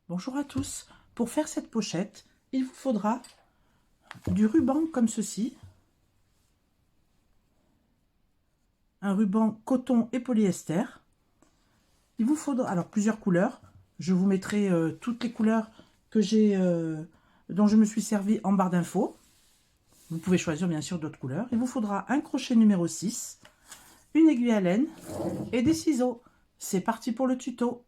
Bonjour à tous. Pour faire cette pochette, il vous faudra du ruban comme ceci, un ruban coton et polyester. Il vous faudra alors plusieurs couleurs. Je vous mettrai toutes les couleurs que j'ai, dont je me suis servi en barre d'infos. Vous pouvez choisir bien sûr d'autres couleurs. Il vous faudra un crochet numéro 6, une aiguille à laine et des ciseaux. C'est parti pour le tuto.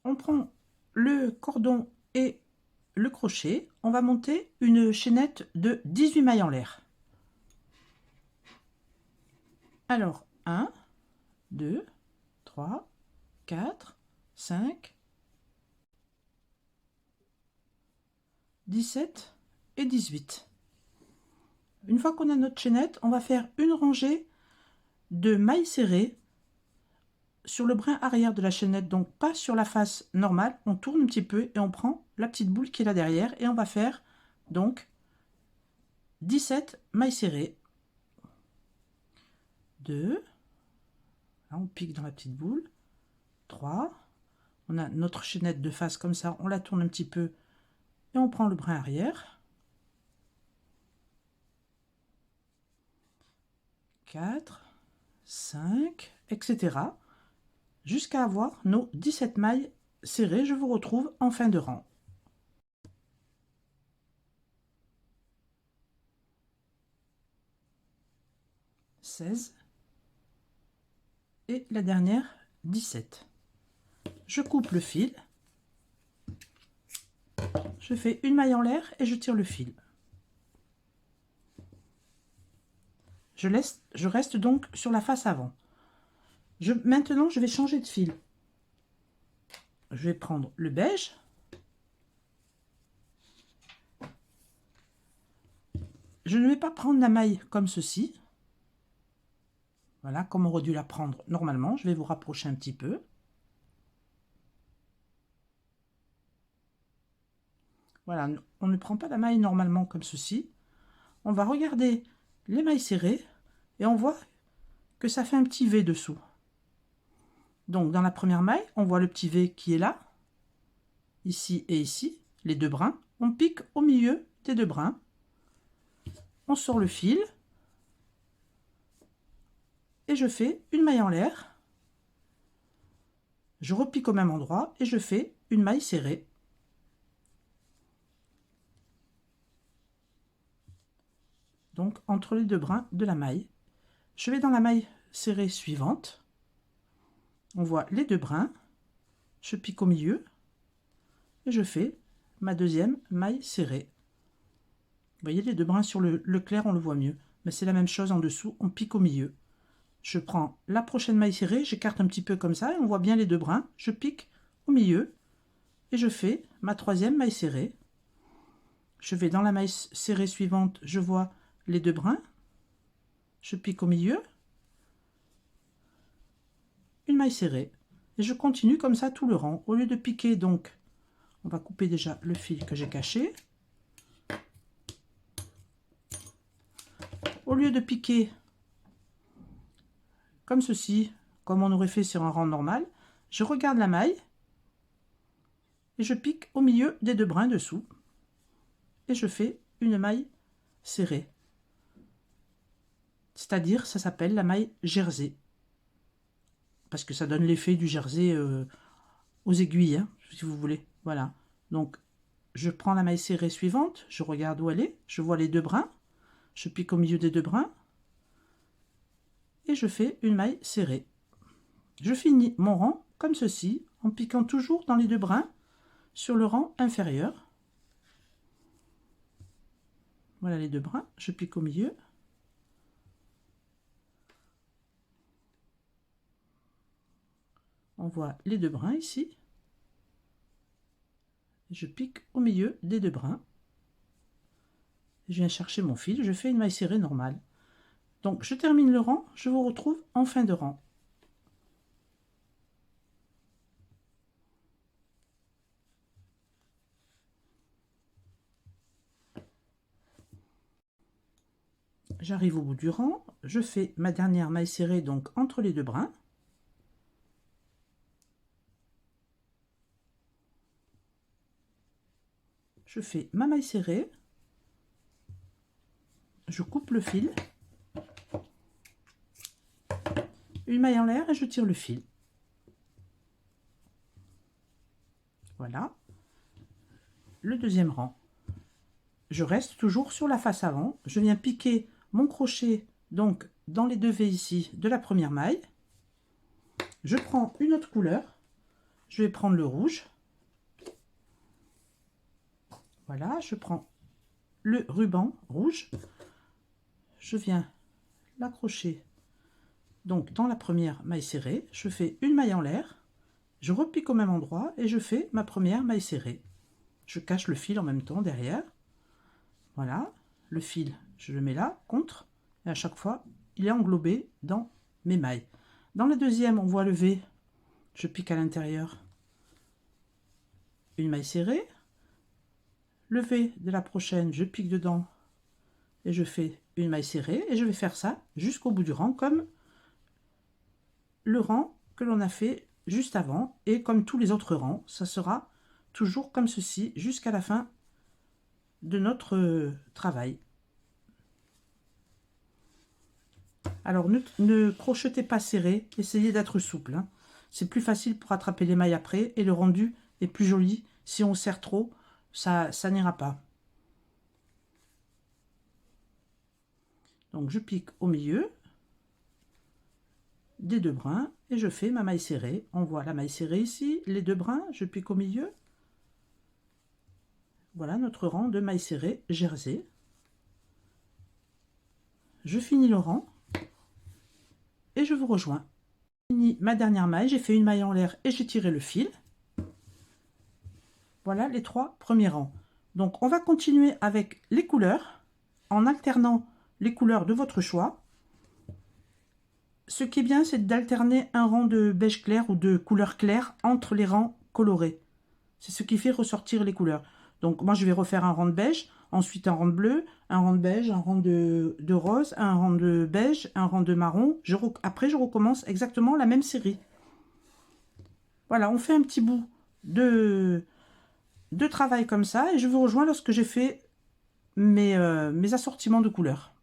On prend le cordon et le crochet. On va monter une chaînette de 18 mailles en l'air. Alors, 1, 2, 3, 4, 5, 17 et 18. Une fois qu'on a notre chaînette, on va faire une rangée de mailles serrées sur le brin arrière de la chaînette, donc pas sur la face normale. On tourne un petit peu et on prend la petite boule qui est là derrière et on va faire donc 17 mailles serrées. 2, là on pique dans la petite boule, 3, on a notre chaînette de face comme ça, on la tourne un petit peu et on prend le brin arrière, 4, 5, etc. jusqu'à avoir nos 17 mailles serrées. Je vous retrouve en fin de rang. « 16 et la dernière 17. Je coupe le fil, je fais une maille en l'air et je tire le fil. Je reste donc sur la face avant. Maintenant, je vais changer de fil. Je vais prendre le beige. Je ne vais pas prendre la maille comme ceci. Voilà, comme on aurait dû la prendre normalement. Je vais vous rapprocher un petit peu. Voilà, on ne prend pas la maille normalement comme ceci. On va regarder les mailles serrées et on voit que ça fait un petit V dessous. Donc dans la première maille, on voit le petit V qui est là, ici et ici, les deux brins. On pique au milieu des deux brins. On sort le fil et je fais une maille en l'air. Je repique au même endroit et je fais une maille serrée. Donc entre les deux brins de la maille. Je vais dans la maille serrée suivante. On voit les deux brins. Je pique au milieu et je fais ma deuxième maille serrée. Vous voyez les deux brins sur le clair, on le voit mieux. Mais c'est la même chose en dessous, on pique au milieu. Je prends la prochaine maille serrée, j'écarte un petit peu comme ça et on voit bien les deux brins. Je pique au milieu et je fais ma troisième maille serrée. Je vais dans la maille serrée suivante, je vois les deux brins. Je pique au milieu, une maille serrée et je continue comme ça tout le rang. Au lieu de piquer, donc on va couper déjà le fil que j'ai caché. Au lieu de piquer comme ceci, comme on aurait fait sur un rang normal, je regarde la maille et je pique au milieu des deux brins dessous et je fais une maille serrée. C'est-à-dire, ça s'appelle la maille jersey. Parce que ça donne l'effet du jersey aux aiguilles, hein, si vous voulez. Voilà. Donc, je prends la maille serrée suivante, je regarde où elle est, je vois les deux brins, je pique au milieu des deux brins et je fais une maille serrée. Je finis mon rang comme ceci, en piquant toujours dans les deux brins sur le rang inférieur. Voilà les deux brins, je pique au milieu. On voit les deux brins ici. Je pique au milieu des deux brins. Je viens chercher mon fil, je fais une maille serrée normale. Donc je termine le rang, je vous retrouve en fin de rang. J'arrive au bout du rang, je fais ma dernière maille serrée donc entre les deux brins. Je fais ma maille serrée, je coupe le fil, une maille en l'air et je tire le fil. Voilà. Le deuxième rang. Je reste toujours sur la face avant, je viens piquer mon crochet donc dans les deux V ici de la première maille. Je prends une autre couleur, je vais prendre le rouge. Voilà, je prends le ruban rouge, je viens l'accrocher donc dans la première maille serrée, je fais une maille en l'air, je repique au même endroit et je fais ma première maille serrée. Je cache le fil en même temps derrière. Voilà, le fil, je le mets là, contre, et à chaque fois, il est englobé dans mes mailles. Dans la deuxième, on voit le V, je pique à l'intérieur, une maille serrée. Le V de la prochaine, je pique dedans et je fais une maille serrée. Et je vais faire ça jusqu'au bout du rang, comme le rang que l'on a fait juste avant. Et comme tous les autres rangs, ça sera toujours comme ceci jusqu'à la fin de notre travail. Alors ne crochetez pas serré, essayez d'être souple, hein. C'est plus facile pour attraper les mailles après et le rendu est plus joli. Si on serre trop, ça n'ira pas. Donc je pique au milieu des deux brins et je fais ma maille serrée. On voit la maille serrée ici, les deux brins, je pique au milieu. Voilà notre rang de maille serrée jersey. Je finis le rang et je vous rejoins. J'ai fini ma dernière maille, j'ai fait une maille en l'air et j'ai tiré le fil. Voilà les trois premiers rangs. Donc on va continuer avec les couleurs en alternant les couleurs de votre choix. Ce qui est bien, c'est d'alterner un rang de beige clair ou de couleur claire entre les rangs colorés. C'est ce qui fait ressortir les couleurs. Donc moi je vais refaire un rang de beige, ensuite un rang de bleu, un rang de beige, un rang de rose, un rang de beige, un rang de marron. Après je recommence exactement la même série. Voilà, on fait un petit bout de travail comme ça et je vous rejoins lorsque j'ai fait mes assortiments de couleurs.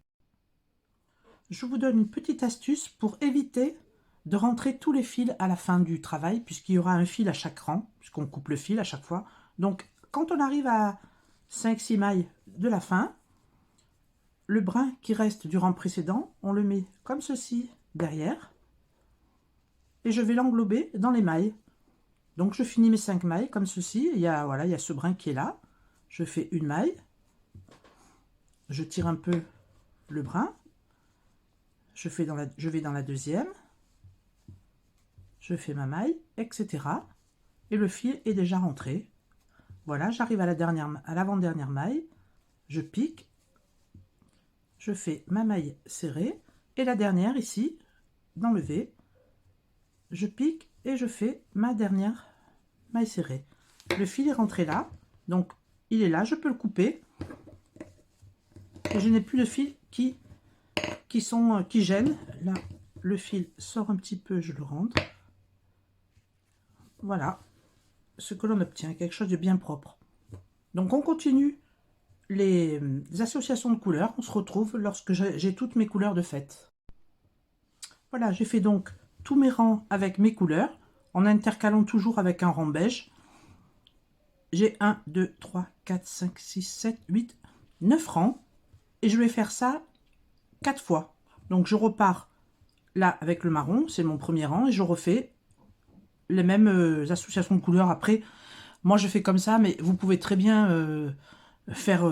Je vous donne une petite astuce pour éviter de rentrer tous les fils à la fin du travail, puisqu'il y aura un fil à chaque rang, puisqu'on coupe le fil à chaque fois. Donc, quand on arrive à 5-6 mailles de la fin, le brin qui reste du rang précédent, on le met comme ceci derrière, et je vais l'englober dans les mailles. Donc, je finis mes 5 mailles comme ceci. Voilà, il y a ce brin qui est là. Je fais une maille, je tire un peu le brin, je vais dans la deuxième, je fais ma maille, etc. Et le fil est déjà rentré. Voilà, j'arrive à l'avant-dernière maille, je pique, je fais ma maille serrée, et la dernière ici, dans le V, je pique et je fais ma dernière maille serrée. Le fil est rentré là, donc il est là, je peux le couper, et je n'ai plus de fil qui gênent. Là, le fil sort un petit peu, je le rentre. Voilà ce que l'on obtient, quelque chose de bien propre. Donc on continue les associations de couleurs. On se retrouve lorsque j'ai toutes mes couleurs de fête. Voilà, j'ai fait donc tous mes rangs avec mes couleurs, en intercalant toujours avec un rang beige. J'ai 1, 2, 3, 4, 5, 6, 7, 8, 9 rangs. Et je vais faire ça 4 fois. Donc je repars là avec le marron, c'est mon premier rang, et je refais les mêmes associations de couleurs. Après, moi je fais comme ça, mais vous pouvez très bien faire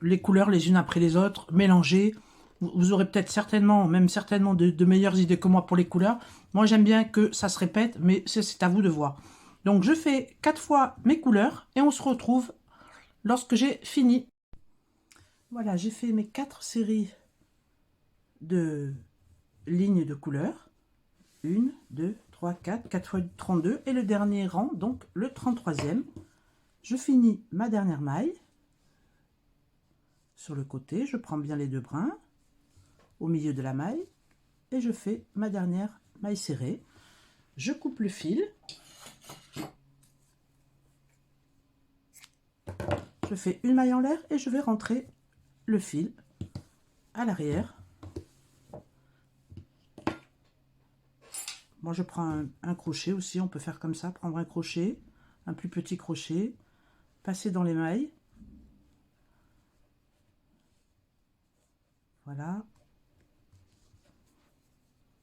les couleurs les unes après les autres, mélanger. Vous aurez peut-être certainement de meilleures idées que moi pour les couleurs. Moi j'aime bien que ça se répète, mais c'est à vous de voir. Donc je fais 4 fois mes couleurs et on se retrouve lorsque j'ai fini. Voilà, j'ai fait mes 4 séries de lignes de couleurs. 1, 2, 3, 4, 4 fois 32 et le dernier rang, donc le 33e. Je finis ma dernière maille. Sur le côté, je prends bien les deux brins. au milieu de la maille et je fais ma dernière maille serrée. Je coupe le fil. Je fais une maille en l'air et je vais rentrer le fil à l'arrière. Moi, je prends un crochet aussi, on peut faire comme ça, prendre un crochet, un plus petit crochet, passer dans les mailles. Voilà.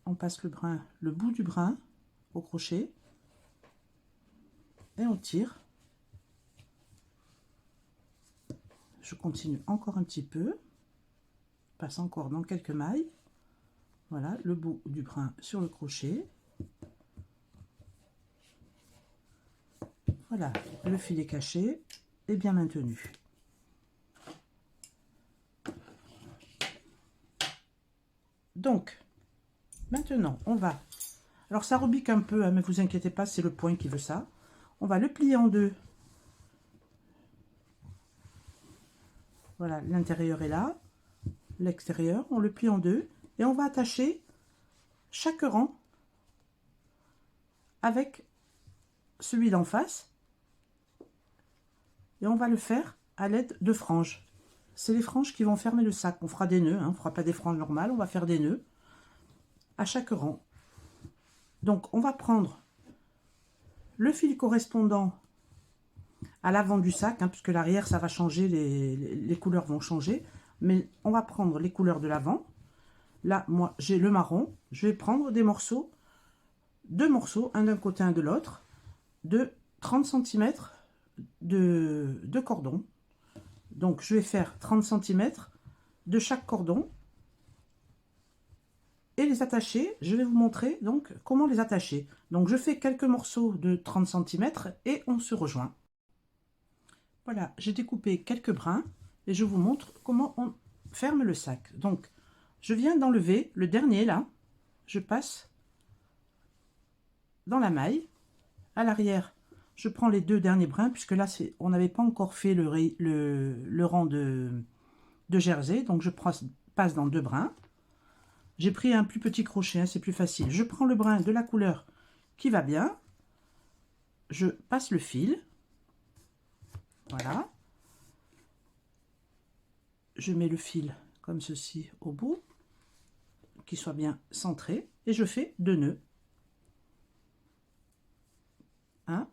On passe le bout du brin au crochet et on tire. Je continue encore un petit peu, passe encore dans quelques mailles. Voilà, le bout du brin sur le crochet. Voilà, le fil est caché et bien maintenu. Donc, maintenant, on va... Alors, ça rebique un peu, hein, mais vous inquiétez pas, c'est le point qui veut ça. On va le plier en deux. Voilà, l'intérieur est là. L'extérieur, on le plie en deux. Et on va attacher chaque rang avec celui d'en face. Et on va le faire à l'aide de franges. C'est les franges qui vont fermer le sac. On fera des nœuds, hein, on ne fera pas des franges normales, on va faire des nœuds à chaque rang. Donc on va prendre le fil correspondant à l'avant du sac, hein, puisque l'arrière ça va changer, les couleurs vont changer. Mais on va prendre les couleurs de l'avant. Là, moi j'ai le marron. Je vais prendre des morceaux, deux morceaux, un d'un côté, un de l'autre, de 30 cm de cordon. Donc je vais faire 30 cm de chaque cordon et les attacher. Je vais vous montrer donc comment les attacher. Donc je fais quelques morceaux de 30 cm et on se rejoint. Voilà, j'ai découpé quelques brins et je vous montre comment on ferme le sac. Donc je viens d'enlever le dernier là, je passe dans la maille à l'arrière. Je prends les deux derniers brins, puisque là, on n'avait pas encore fait le rang de jersey. Donc, je passe dans deux brins. J'ai pris un plus petit crochet, hein, c'est plus facile. Je prends le brin de la couleur qui va bien. Je passe le fil. Voilà. Je mets le fil comme ceci au bout, qu'il soit bien centré. Et je fais deux nœuds. Un.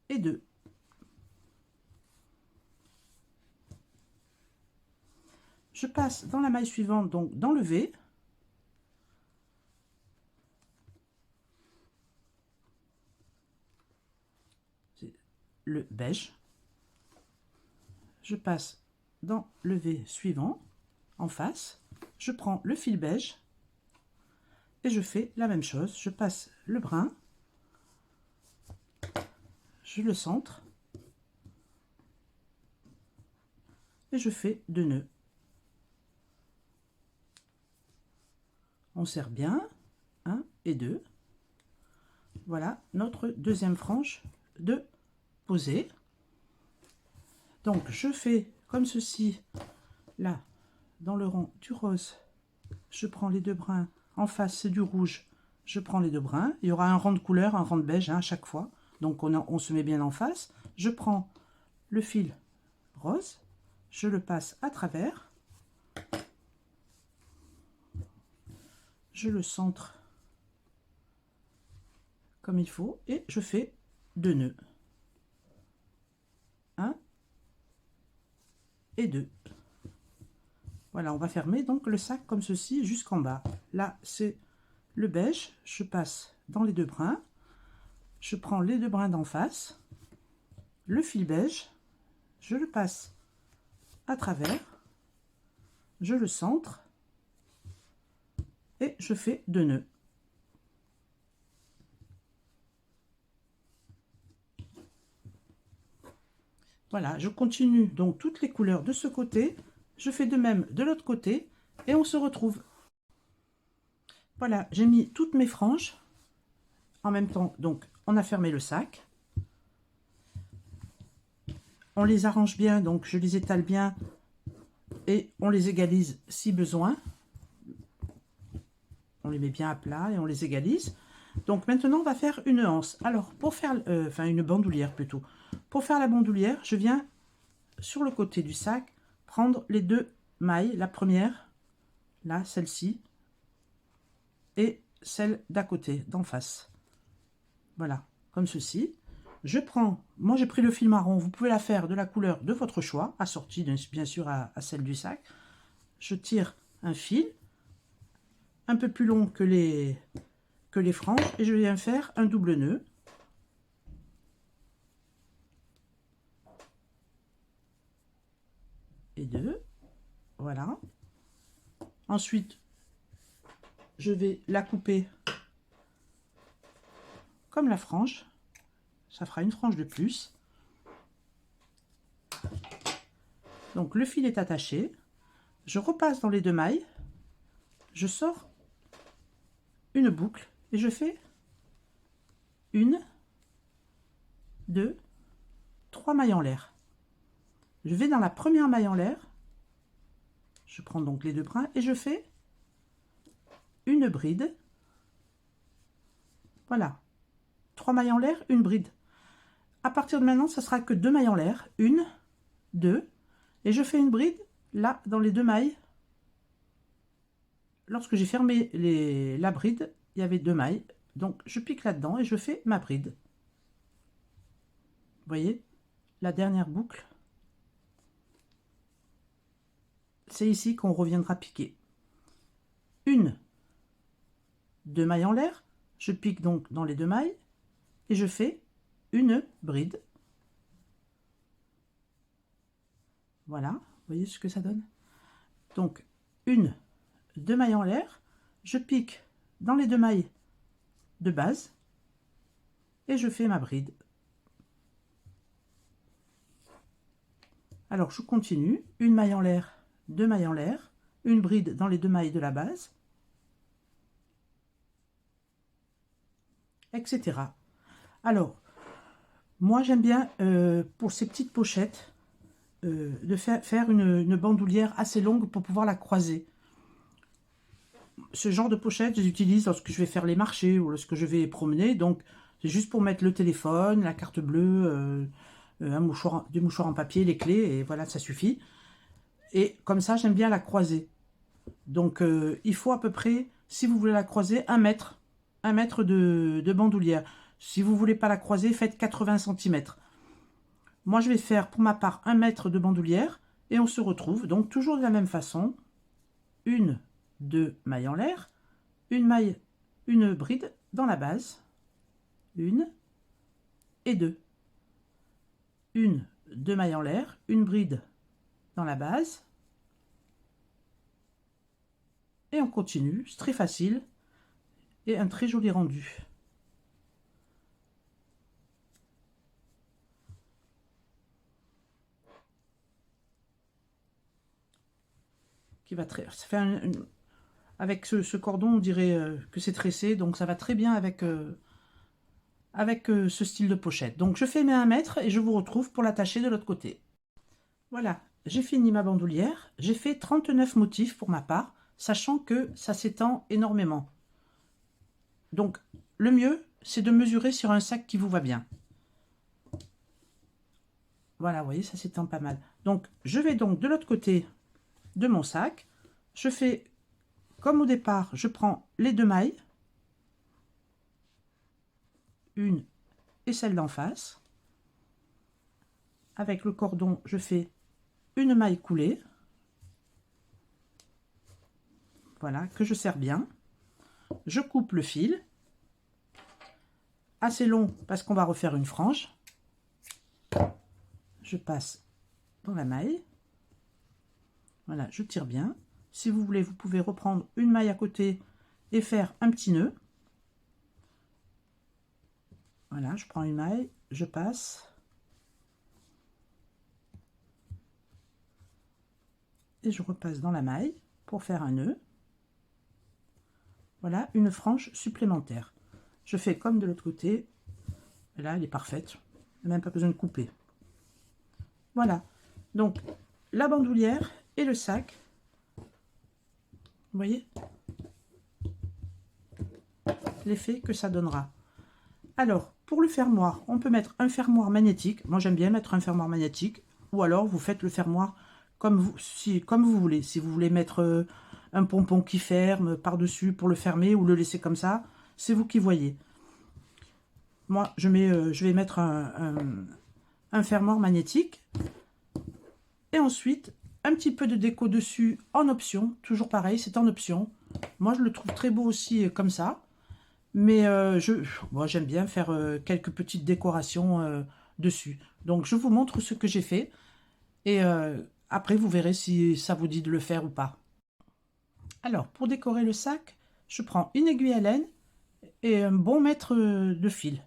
Et deux. Je passe dans la maille suivante, donc dans le V. C'est le beige. Je passe dans le V suivant, en face. Je prends le fil beige et je fais la même chose. Je passe le brin, je le centre et je fais deux nœuds. On serre bien, 1 et 2. Voilà notre deuxième frange de posée. Donc je fais comme ceci, là, dans le rang du rose, je prends les deux brins, en face c'est du rouge, je prends les deux brins, il y aura un rang de couleur, un rang de beige, hein, à chaque fois, donc on se met bien en face. Je prends le fil rose, je le passe à travers, je le centre comme il faut et je fais deux nœuds, 1 et 2. Voilà, on va fermer donc le sac comme ceci jusqu'en bas. Là c'est le beige, je passe dans les deux brins, je prends les deux brins d'en face, le fil beige, je le passe à travers, je le centre et je fais deux nœuds. Voilà, je continue donc toutes les couleurs de ce côté, je fais de même de l'autre côté et on se retrouve. Voilà, j'ai mis toutes mes franges en même temps, donc on a fermé le sac. On les arrange bien, donc je les étale bien et on les égalise si besoin. On les met bien à plat et on les égalise. Donc maintenant, on va faire une anse. Alors, pour faire, enfin une bandoulière plutôt. Pour faire la bandoulière, je viens sur le côté du sac prendre les deux mailles. La première, là, celle-ci, et celle d'à côté, d'en face. Voilà, comme ceci. Je prends, moi j'ai pris le fil marron, vous pouvez la faire de la couleur de votre choix, assortie bien sûr à celle du sac. Je tire un fil, un peu plus long que les franges, et je viens faire un double nœud. Et deux, voilà. Ensuite, je vais la couper comme la frange. Ça fera une frange de plus. Donc le fil est attaché. Je repasse dans les deux mailles. Je sors une boucle et je fais une, deux, trois mailles en l'air. Je vais dans la première maille en l'air. Je prends donc les deux brins et je fais une bride. Voilà. 3 mailles en l'air, une bride. À partir de maintenant, ça sera que 2 mailles en l'air. 1, 2. Et je fais une bride là dans les deux mailles. Lorsque j'ai fermé la bride, il y avait 2 mailles. Donc je pique là-dedans et je fais ma bride. Vous voyez, la dernière boucle. C'est ici qu'on reviendra piquer. 1, 2 mailles en l'air. Je pique donc dans les deux mailles. Et je fais une bride. Voilà, vous voyez ce que ça donne. Donc, 1, 2 mailles en l'air. Je pique dans les deux mailles de base. Et je fais ma bride. Alors, je continue. 1 maille en l'air, 2 mailles en l'air. Une bride dans les deux mailles de la base. Etc. Alors, moi j'aime bien pour ces petites pochettes de faire une bandoulière assez longue pour pouvoir la croiser. Ce genre de pochette, je les utilise lorsque je vais faire les marchés ou lorsque je vais promener. Donc, c'est juste pour mettre le téléphone, la carte bleue, des mouchoirs en papier, les clés, et voilà, ça suffit. Et comme ça, j'aime bien la croiser. Donc, il faut à peu près, si vous voulez la croiser, 1 mètre de bandoulière. Si vous ne voulez pas la croiser, faites 80 cm. Moi, je vais faire pour ma part 1 mètre de bandoulière et on se retrouve donc toujours de la même façon. 1, 2 mailles en l'air, une bride dans la base, 1 et 2. 1, 2 mailles en l'air, une bride dans la base. Et on continue, c'est très facile et un très joli rendu. Qui va très, ça fait avec ce cordon, on dirait que c'est tressé, donc ça va très bien avec ce style de pochette. Donc je fais mes 1 mètre et je vous retrouve pour l'attacher de l'autre côté. Voilà, j'ai fini ma bandoulière. J'ai fait 39 motifs pour ma part, sachant que ça s'étend énormément. Donc le mieux, c'est de mesurer sur un sac qui vous va bien. Voilà, vous voyez, ça s'étend pas mal. Donc je vais donc de l'autre côté de mon sac. Je fais comme au départ, je prends les deux mailles, une et celle d'en face. Avec le cordon, je fais une maille coulée. Voilà, que je serre bien. Je coupe le fil. Assez long parce qu'on va refaire une frange. Je passe dans la maille. Voilà, je tire bien. Si vous voulez, vous pouvez reprendre une maille à côté et faire un petit nœud. Voilà, je prends une maille, je passe. Et je repasse dans la maille pour faire un nœud. Voilà, une frange supplémentaire. Je fais comme de l'autre côté. Et là, elle est parfaite. Même pas besoin de couper. Voilà. Donc, la bandoulière et le sac. Vous voyez l'effet que ça donnera. Alors, pour le fermoir, on peut mettre un fermoir magnétique. Moi, j'aime bien mettre un fermoir magnétique. Ou alors, vous faites le fermoir comme vous voulez. Si vous voulez mettre un pompon qui ferme par-dessus pour le fermer ou le laisser comme ça, c'est vous qui voyez. Moi, je vais mettre un fermoir magnétique. Et ensuite, un petit peu de déco dessus en option. Toujours pareil, c'est en option. Moi, je le trouve très beau aussi comme ça. Mais moi, j'aime bien faire quelques petites décorations dessus. Donc, je vous montre ce que j'ai fait. Et après, vous verrez si ça vous dit de le faire ou pas. Alors, pour décorer le sac, je prends une aiguille à laine et un bon mètre de fil.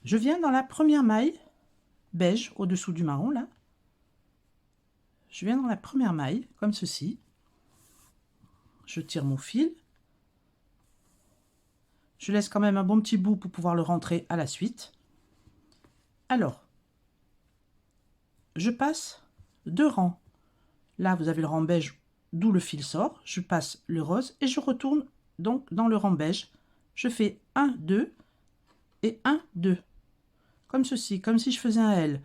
Je viens dans la première maille, beige, au-dessous du marron, là. Je viens dans la première maille, comme ceci. Je tire mon fil. Je laisse quand même un bon petit bout pour pouvoir le rentrer à la suite. Alors, je passe 2 rangs. Là, vous avez le rang beige, d'où le fil sort. Je passe le rose et je retourne donc dans le rang beige. Je fais 1, 2 et 1, 2. Comme ceci, comme si je faisais un L.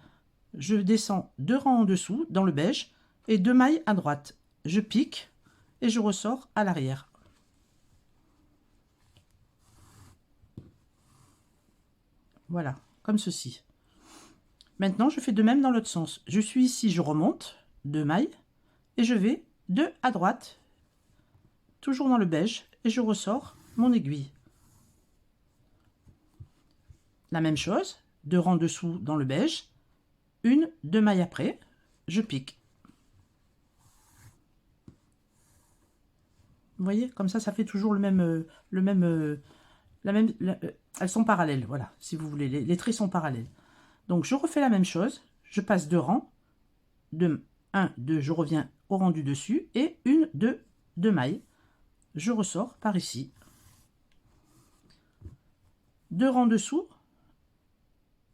Je descends 2 rangs en dessous, dans le beige, et 2 mailles à droite. Je pique et je ressors à l'arrière. Voilà, comme ceci. Maintenant, je fais de même dans l'autre sens. Je suis ici, je remonte 2 mailles et je vais 2 à droite, toujours dans le beige, et je ressors mon aiguille. La même chose, 2 rangs dessous dans le beige, 2 mailles après, je pique. Vous voyez, comme ça fait toujours elles sont parallèles, voilà, si vous voulez, les traits sont parallèles. Donc, je refais la même chose, je passe 2 rangs, 1, 2, je reviens au rang du dessus, et 2 mailles, je ressors par ici. 2 rangs dessous,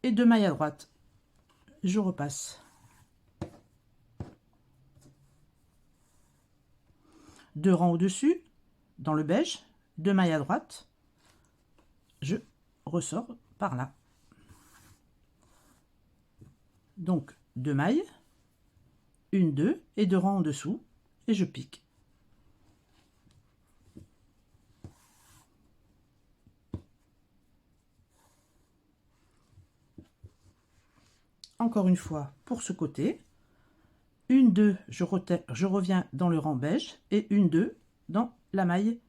et 2 mailles à droite, je repasse. 2 rangs au-dessus, dans le beige, 2 mailles à droite, je ressors par là. Donc 2 mailles, 1, 2 et 2 rangs en dessous, et je pique. Encore une fois pour ce côté, 1, 2, je reviens dans le rang beige, et 1, 2 dans la maille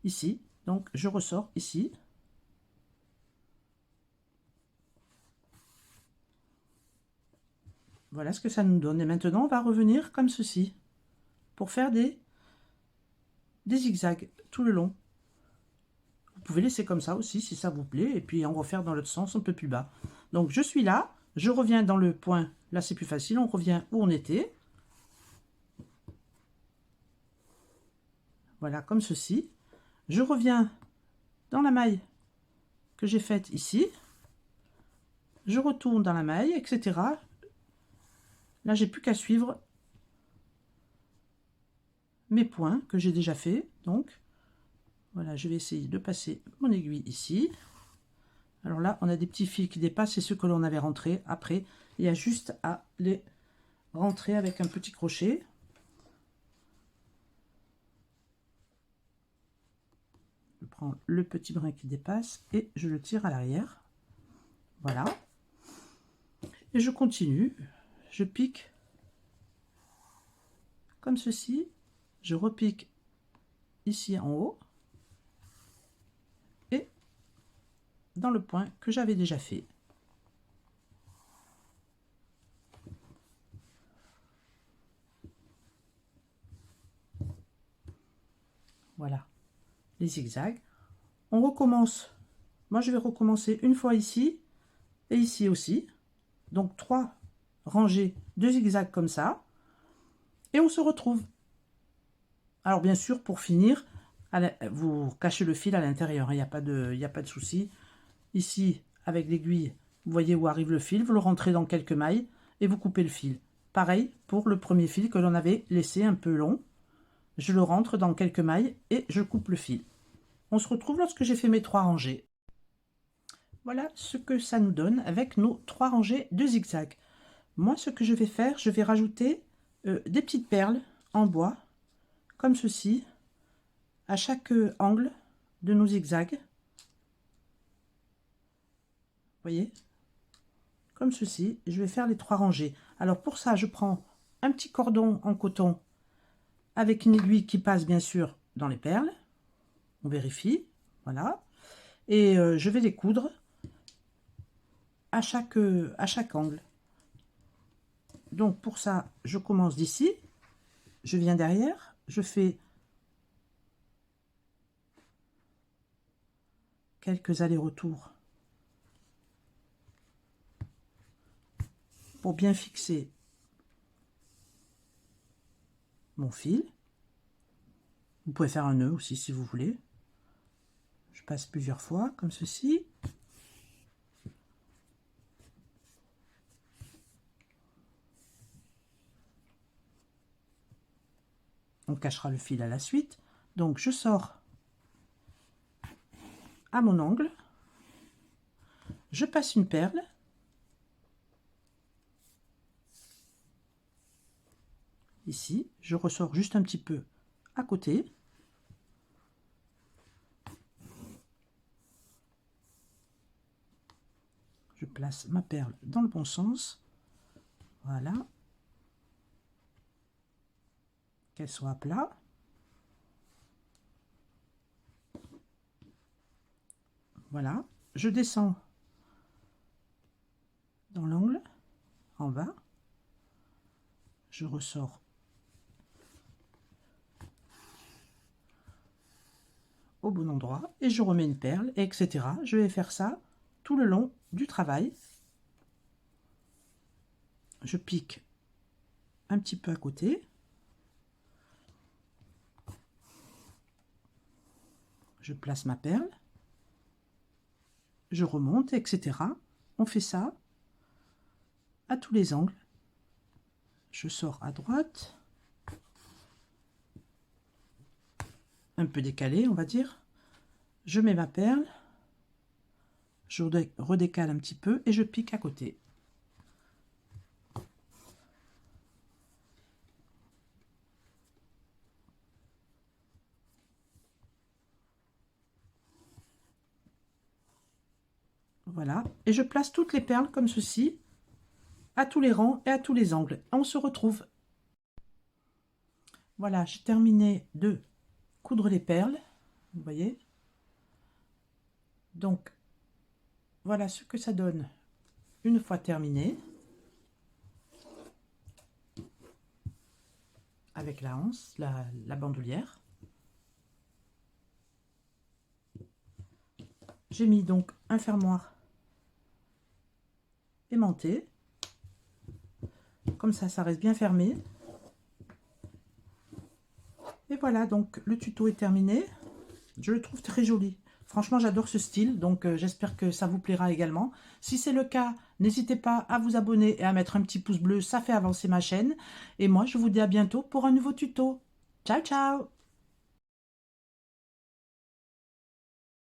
ici, donc je ressors ici. Voilà ce que ça nous donne. Et maintenant, on va revenir comme ceci pour faire des zigzags tout le long. Vous pouvez laisser comme ça aussi si ça vous plaît. Et puis, on va faire dans l'autre sens un peu plus bas. Donc, je suis là. Je reviens dans le point. Là, c'est plus facile. On revient où on était. Voilà, comme ceci. Je reviens dans la maille que j'ai faite ici. Je retourne dans la maille, etc. Là, j'ai plus qu'à suivre mes points que j'ai déjà fait. Donc, voilà, je vais essayer de passer mon aiguille ici. Alors là, on a des petits fils qui dépassent, c'est ceux que l'on avait rentrés. Après, il y a juste à les rentrer avec un petit crochet. Je prends le petit brin qui dépasse et je le tire à l'arrière. Voilà. Et je continue. Je pique comme ceci. Je repique ici en haut. Et dans le point que j'avais déjà fait. Voilà, les zigzags. On recommence. Moi, je vais recommencer une fois ici et ici aussi. Donc, 3 rangées de zigzags comme ça. Et on se retrouve. Alors, bien sûr, pour finir, vous cachez le fil à l'intérieur. Il n'y a pas de souci. Ici, avec l'aiguille, vous voyez où arrive le fil. Vous le rentrez dans quelques mailles et vous coupez le fil. Pareil pour le premier fil que l'on avait laissé un peu long. Je le rentre dans quelques mailles et je coupe le fil. On se retrouve lorsque j'ai fait mes 3 rangées. Voilà ce que ça nous donne avec nos 3 rangées de zigzag. Moi, ce que je vais faire, je vais rajouter des petites perles en bois, comme ceci, à chaque angle de nos zigzags. Vous voyez, comme ceci, je vais faire les 3 rangées. Alors pour ça, je prends un petit cordon en coton avec une aiguille qui passe bien sûr dans les perles. On vérifie, voilà. Et je vais les coudre à chaque angle. Donc pour ça, je commence d'ici, je viens derrière, je fais quelques allers-retours pour bien fixer mon fil. Vous pouvez faire un nœud aussi si vous voulez. Je passe plusieurs fois comme ceci. On cachera le fil à la suite. Donc je sors à mon angle, je passe une perle, ici, je ressors juste un petit peu à côté, je place ma perle dans le bon sens, voilà, qu'elle soit à plat. Voilà, je descends dans l'angle, en bas, je ressors au bon endroit et je remets une perle, etc. Je vais faire ça tout le long du travail. Je pique un petit peu à côté. Je place ma perle. Je remonte, etc. On fait ça à tous les angles. Je sors à droite, un peu décalé, on va dire. Je mets ma perle, je redécale un petit peu et je pique à côté. Voilà, et je place toutes les perles comme ceci, à tous les rangs et à tous les angles. On se retrouve. Voilà, j'ai terminé de coudre les perles, vous voyez. Donc, voilà ce que ça donne une fois terminé. Avec la anse, la bandoulière. J'ai mis donc un fermoir aimanté. Comme ça reste bien fermé. Et voilà, donc le tuto est terminé. Je le trouve très joli. Franchement, j'adore ce style, donc j'espère que ça vous plaira également. Si c'est le cas, n'hésitez pas à vous abonner et à mettre un petit pouce bleu, ça fait avancer ma chaîne. Et moi, je vous dis à bientôt pour un nouveau tuto. Ciao, ciao!